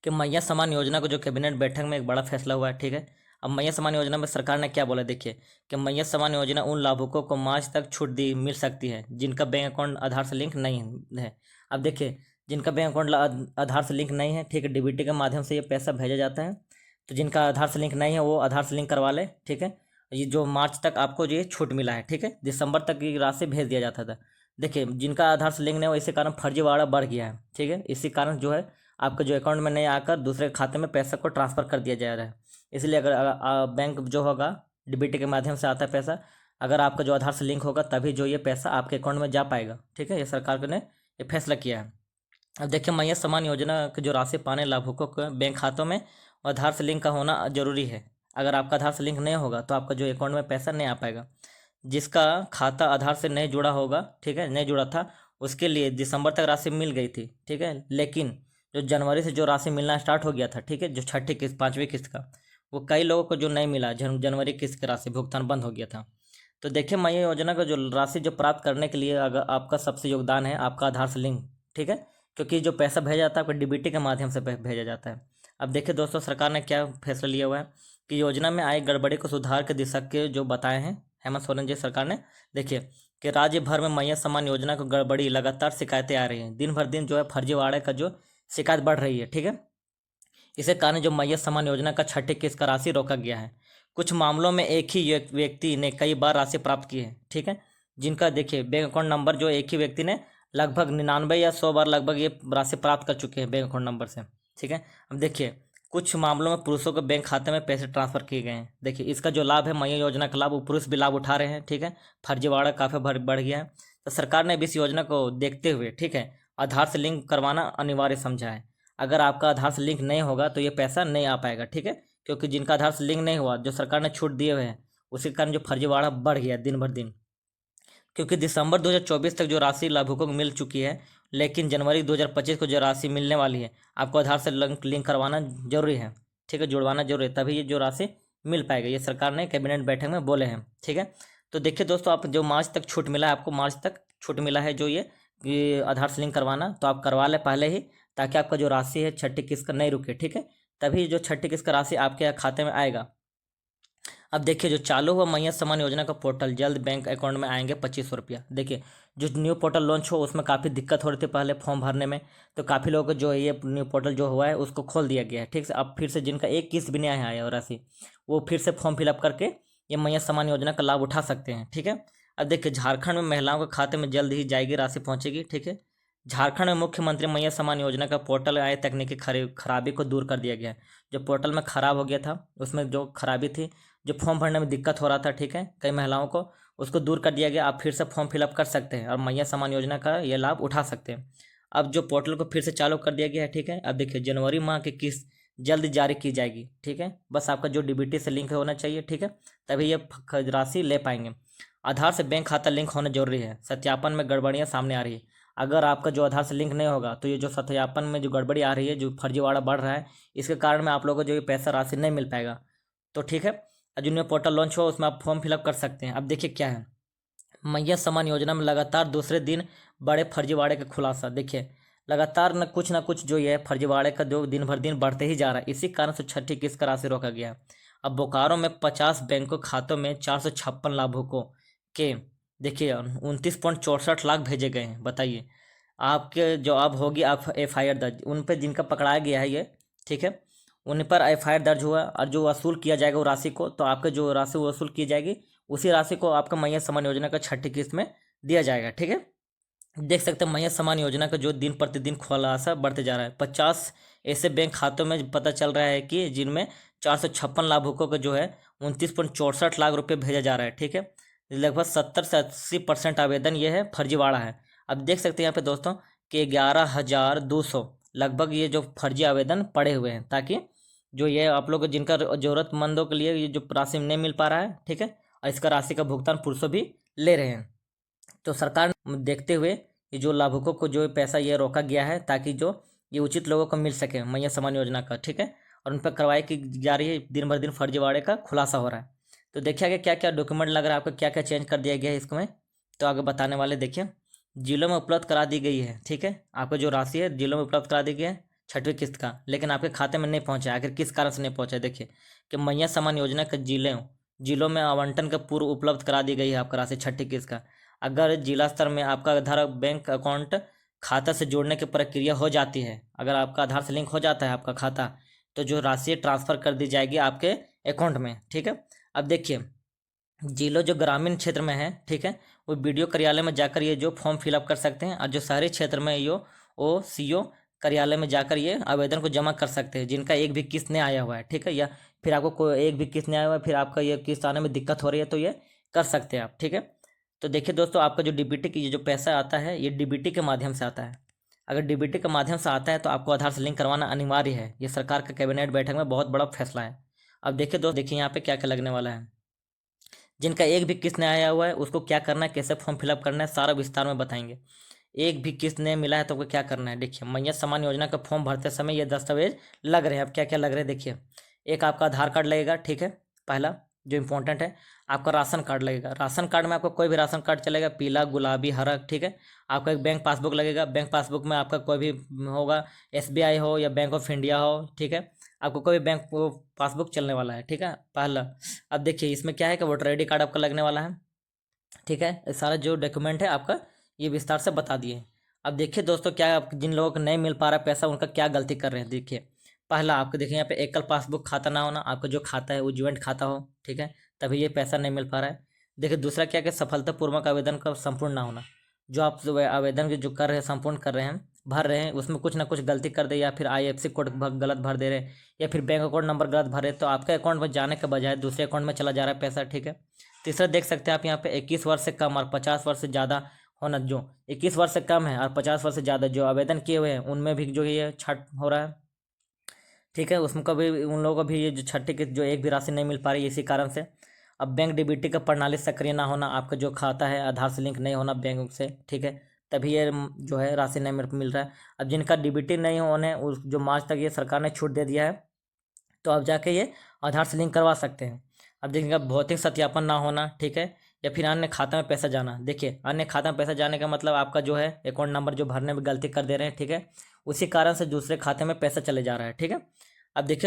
कि मैया सम्मान योजना को जो कैबिनेट बैठक में एक बड़ा फैसला हुआ है। ठीक है, अब मैया सम्मान योजना में सरकार ने क्या बोला, देखिए कि मैया सम्मान योजना उन लाभुकों को मार्च तक छूट दी मिल सकती है जिनका बैंक अकाउंट आधार से लिंक नहीं है। अब देखिए, जिनका बैंक अकाउंट आधार से लिंक नहीं है, ठीक है, डीबीटी के माध्यम से ये पैसा भेजा जाता है। तो जिनका आधार से लिंक नहीं है वो आधार से लिंक करवा ले। ठीक है, ये जो मार्च तक आपको ये छूट मिला है। ठीक है, दिसंबर तक की राशि भेज दिया जाता था। देखिए, जिनका आधार से लिंक नहीं हो, इसी कारण फर्जीवाड़ा बढ़ गया है। ठीक है, इसी कारण जो है आपके जो अकाउंट में नहीं आकर दूसरे खाते में पैसा को ट्रांसफ़र कर दिया जा रहा है। इसलिए अगर बैंक जो होगा डीबीटी के माध्यम से आता है पैसा, अगर आपका जो आधार से लिंक होगा तभी जो ये पैसा आपके अकाउंट में जा पाएगा। ठीक है, ये सरकार ने ये फैसला किया है। अब देखिए, मैया सम्मान योजना की जो राशि पाने लाभुकों के बैंक खातों में आधार से लिंक का होना जरूरी है। अगर आपका आधार से लिंक नहीं होगा तो आपका जो अकाउंट में पैसा नहीं आ पाएगा। जिसका खाता आधार से नहीं जुड़ा होगा, ठीक है, नहीं जुड़ा था, उसके लिए दिसंबर तक राशि मिल गई थी। ठीक है, लेकिन जो जनवरी से जो राशि मिलना स्टार्ट हो गया था, ठीक है, जो छठी किस्त पाँचवीं किस्त का, वो कई लोगों को जो नहीं मिला, जनवरी किस्त की राशि भुगतान बंद हो गया था। तो देखिए, मैया योजना का जो राशि जो प्राप्त करने के लिए अगर आपका सबसे योगदान है आपका आधार से लिंक। ठीक है, क्योंकि जो पैसा भेजा जाता है आपको डीबीटी के माध्यम से भेजा जाता है। अब देखिए दोस्तों, सरकार ने क्या फैसला लिया हुआ है कि योजना में आई गड़बड़ी को सुधार के दिशा के जो बताए हैं हेमंत सोरेन जी सरकार ने। देखिए कि राज्य भर में मैया सम्मान योजना को गड़बड़ी लगातार शिकायतें आ रही हैं। दिन भर दिन जो है फर्जीवाड़े का जो शिकायत बढ़ रही है। ठीक है, इसे कारण जो मैया सम्मान योजना का छठी किस्त का राशि रोका गया है। कुछ मामलों में एक ही व्यक्ति ने कई बार राशि प्राप्त की है। ठीक है, जिनका देखिए बैंक अकाउंट नंबर जो एक ही व्यक्ति ने लगभग 99 या 100 बार लगभग ये राशि प्राप्त कर चुके हैं बैंक अकाउंट नंबर से। ठीक है, अब देखिए कुछ मामलों में पुरुषों के बैंक खाते में पैसे ट्रांसफर किए गए हैं। देखिए, इसका जो लाभ है मैया योजना का लाभ वो पुरुष भी लाभ उठा रहे हैं। ठीक है, फर्जीवाड़ा काफ़ी बढ़ गया है। तो सरकार ने भी इस योजना को देखते हुए, ठीक है, आधार से लिंक करवाना अनिवार्य समझा है। अगर आपका आधार से लिंक नहीं होगा तो ये पैसा नहीं आ पाएगा। ठीक है, क्योंकि जिनका आधार से लिंक नहीं हुआ, जो सरकार ने छूट दिए हुए हैं, उसी कारण जो फर्जीवाड़ा बढ़ गया दिन भर दिन। क्योंकि दिसंबर 2024 तक जो राशि लाभुकों को मिल चुकी है, लेकिन जनवरी 2025 को जो राशि मिलने वाली है आपको आधार से लिंक करवाना जरूरी है। ठीक है, जुड़वाना जरूरी है, तभी ये जो राशि मिल पाएगा। ये सरकार ने कैबिनेट बैठक में बोले हैं। ठीक है, तो देखिए दोस्तों, आप जो मार्च तक छूट मिला है, आपको मार्च तक छूट मिला है जो ये आधार से लिंक करवाना, तो आप करवा लें पहले ही, ताकि आपका जो राशि है छठी किस्त का नहीं रुके। ठीक है, तभी जो छठी किस्त का राशि आपके खाते में आएगा। अब देखिए, जो चालू हुआ मैया सम्मान योजना का पोर्टल जल्द बैंक अकाउंट में आएंगे 2500 रुपया। देखिए, जो न्यू पोर्टल लॉन्च हो उसमें काफ़ी दिक्कत हो रही थी पहले फॉर्म भरने में, तो काफ़ी लोगों को जो है ये न्यू पोर्टल जो हुआ है उसको खोल दिया गया है। ठीक है, अब फिर से जिनका एक किस्त भी नहीं आया है राशि, वो फिर से फॉर्म फिलअप करके ये मैया सम्मान योजना का लाभ उठा सकते हैं। ठीक है, अब देखिए, झारखंड में महिलाओं के खाते में जल्द ही जाएगी राशि पहुंचेगी। ठीक है, झारखंड में मुख्यमंत्री मैया सम्मान योजना का पोर्टल आए तकनीकी खराबी को दूर कर दिया गया है। जो पोर्टल में खराब हो गया था, उसमें जो खराबी थी, जो फॉर्म भरने में दिक्कत हो रहा था, ठीक है, कई महिलाओं को, उसको दूर कर दिया गया। आप फिर से फॉर्म फिलअप कर सकते हैं और मैया सम्मान योजना का ये लाभ उठा सकते हैं। अब जो पोर्टल को फिर से चालू कर दिया गया है। ठीक है, अब देखिए, जनवरी माह की किस्त जल्द जारी की जाएगी। ठीक है, बस आपका जो डीबीटी से लिंक होना चाहिए। ठीक है, तभी ये राशि ले पाएंगे। आधार से बैंक खाता लिंक होना जरूरी है। सत्यापन में गड़बड़ियाँ सामने आ रही है। अगर आपका जो आधार से लिंक नहीं होगा तो ये जो सत्यापन में जो गड़बड़ी आ रही है, जो फर्जीवाड़ा बढ़ रहा है, इसके कारण में आप लोगों को जो ये पैसा राशि नहीं मिल पाएगा। तो ठीक है, जूनियर पोर्टल लॉन्च हो उसमें आप फॉर्म फिलअप कर सकते हैं। अब देखिए क्या है, मैया सम्मान योजना में लगातार दूसरे दिन बड़े फर्जीवाड़े का खुलासा। देखिए, लगातार न कुछ जो ये फर्जीवाड़े का जो दिन भर दिन बढ़ते ही जा रहा है। इसी कारण से छठी किस्त का राशि रोका गया। अब बोकारो में 50 बैंकों खातों में 456 लाभुकों के देखिए 29.64 लाख भेजे गए हैं। बताइए, आपके जो अब होगी आप FIR दर्ज उन पर जिनका पकड़ाया गया है ये। ठीक है, उन पर FIR दर्ज हुआ और जो वसूल किया जाएगा वो राशि को, तो आपके जो राशि वसूल की जाएगी उसी राशि को आपका मैया सम्मान योजना का छठी किस्त में दिया जाएगा। ठीक है, देख सकते हैं मैया सम्मान योजना का जो दिन प्रतिदिन खुलासा बढ़ते जा रहा है। 50 ऐसे बैंक खातों में पता चल रहा है कि जिनमें 456 लाभुकों का जो है 29.64 लाख रुपये भेजा जा रहा है। ठीक है, लगभग 70 से 80% आवेदन ये है फर्जीवाड़ा है। अब देख सकते हैं यहाँ पे दोस्तों कि 11,200 लगभग ये जो फर्जी आवेदन पड़े हुए हैं, ताकि जो ये आप लोग जिनका ज़रूरतमंदों के लिए ये जो राशि नहीं मिल पा रहा है। ठीक है, और इसका राशि का भुगतान पुरुषों भी ले रहे हैं। तो सरकार देखते हुए ये जो लाभुकों को जो पैसा ये रोका गया है, ताकि जो ये उचित लोगों को मिल सके मैया सम्मान योजना का। ठीक है, और उन पर कार्रवाई की जा रही है। दिन भर दिन फर्जीवाड़े का खुलासा हो रहा है। तो देखिए आगे क्या क्या डॉक्यूमेंट लग रहा है आपको, क्या क्या चेंज कर दिया गया है इसमें, तो आगे बताने वाले। देखिए, जिलों में उपलब्ध करा दी गई है। ठीक है, आपको जो राशि है जिलों में उपलब्ध करा दी गई है। 6वीं किस्त का, लेकिन आपके खाते में नहीं पहुंचा। आखिर किस कारण से नहीं पहुंचा? देखिए कि मैया सम्मान योजना के जिलों में आवंटन का पूर्व उपलब्ध करा दी गई है आपका राशि 6ठी किस्त का। अगर जिला स्तर में आपका आधार बैंक अकाउंट खाता से जोड़ने की प्रक्रिया हो जाती है, अगर आपका आधार से लिंक हो जाता है आपका खाता, तो जो राशि ट्रांसफ़र कर दी जाएगी आपके अकाउंट में, ठीक है। अब देखिए जिलों जो ग्रामीण क्षेत्र में है, ठीक है, वो बीडीओ कार्यालय में जाकर ये जो फॉर्म फिलअप कर सकते हैं, और जो शहरी क्षेत्र में यो ओ सीओ कार्यालय में जाकर ये आवेदन को जमा कर सकते हैं, जिनका एक भी किस्त नहीं आया हुआ है, ठीक है। या फिर आपको कोई एक भी किस्त नहीं आया हुआ है, फिर आपका ये किस्त आने में दिक्कत हो रही है, तो ये कर सकते हैं आप, ठीक है। तो देखिए दोस्तों, आपका जो डीबीटी की ये जो पैसा आता है, ये डीबीटी के माध्यम से आता है। अगर डीबीटी के माध्यम से आता है तो आपको आधार से लिंक करवाना अनिवार्य है। ये सरकार का कैबिनेट बैठक में बहुत बड़ा फैसला है। अब देखिए दोस्त, देखिए यहाँ पे क्या क्या लगने वाला है। जिनका एक भी किस्त नहीं आया हुआ है उसको क्या करना है, कैसे फॉर्म फिलअप करना है, सारा विस्तार में बताएंगे। एक भी किस्त नहीं मिला है तो आपको क्या करना है? देखिए मैया सम्मान योजना का फॉर्म भरते समय ये दस्तावेज लग रहे हैं। अब क्या क्या लग रहे हैं देखिए। एक आपका आधार कार्ड लगेगा, ठीक है, पहला जो इम्पोर्टेंट है। आपका राशन कार्ड लगेगा। राशन कार्ड में आपका कोई भी राशन कार्ड चलेगा, पीला, गुलाबी, हरा, ठीक है। आपका एक बैंक पासबुक लगेगा। बैंक पासबुक में आपका कोई भी होगा, एसबीआई हो या बैंक ऑफ इंडिया हो, ठीक है। आपको कोई भी बैंक वो पासबुक चलने वाला है, ठीक है, पहला। अब देखिए इसमें क्या है कि वोटर आईडी कार्ड आपका लगने वाला है, ठीक है। ये सारा जो डॉक्यूमेंट है आपका ये विस्तार से बता दिए। अब देखिए दोस्तों, क्या जिन लोगों को नहीं मिल पा रहा पैसा उनका क्या गलती कर रहे हैं देखिए। पहला आपको देखिए यहाँ पे एकल पासबुक खाता ना होना, आपका जो खाता है वो ज्वाइंट खाता हो, ठीक है, तभी ये पैसा नहीं मिल पा रहा है। देखिए दूसरा क्या कि सफलतापूर्वक आवेदन का संपूर्ण ना होना। जो आप आवेदन जो कर रहे हैं, संपूर्ण कर रहे हैं, भर रहे हैं, उसमें कुछ ना कुछ गलती कर दे, या फिर आईएफएससी कोड गलत भर दे रहे हैं, या फिर बैंक अकाउंट नंबर गलत भर रहे हैं, तो आपके अकाउंट में जाने के बजाय दूसरे अकाउंट में चला जा रहा है पैसा, ठीक है। तीसरा देख सकते हैं आप यहाँ पे 21 वर्ष से कम और 50 वर्ष से ज़्यादा होना। जो 21 वर्ष से कम है और 50 वर्ष से ज़्यादा जो आवेदन किए हुए हैं उनमें भी जो ये छट हो रहा है, ठीक है। उसमें कभी उन लोगों को भी ये जो 6ठी किस्त जो एक भी राशि नहीं मिल पा रही है इसी कारण से। अब बैंक डीबीटी का प्रणाली सक्रिय ना होना, आपका जो खाता है आधार से लिंक नहीं होना बैंक से, ठीक है, तभी ये जो है राशि नहीं मिल रहा है। अब जिनका डीबीटी नहीं होने उस जो मार्च तक ये सरकार ने छूट दे दिया है, तो अब जाके ये आधार से लिंक करवा सकते हैं। अब देखिएगा भौतिक सत्यापन ना होना, ठीक है, या फिर अन्य खाता में पैसा जाना। देखिए अन्य खाता में पैसा जाने का मतलब आपका जो है अकाउंट नंबर जो भरने में गलती कर दे रहे हैं, ठीक है, उसी कारण से दूसरे खाते में पैसा चले जा रहा है, ठीक है। अब देखिए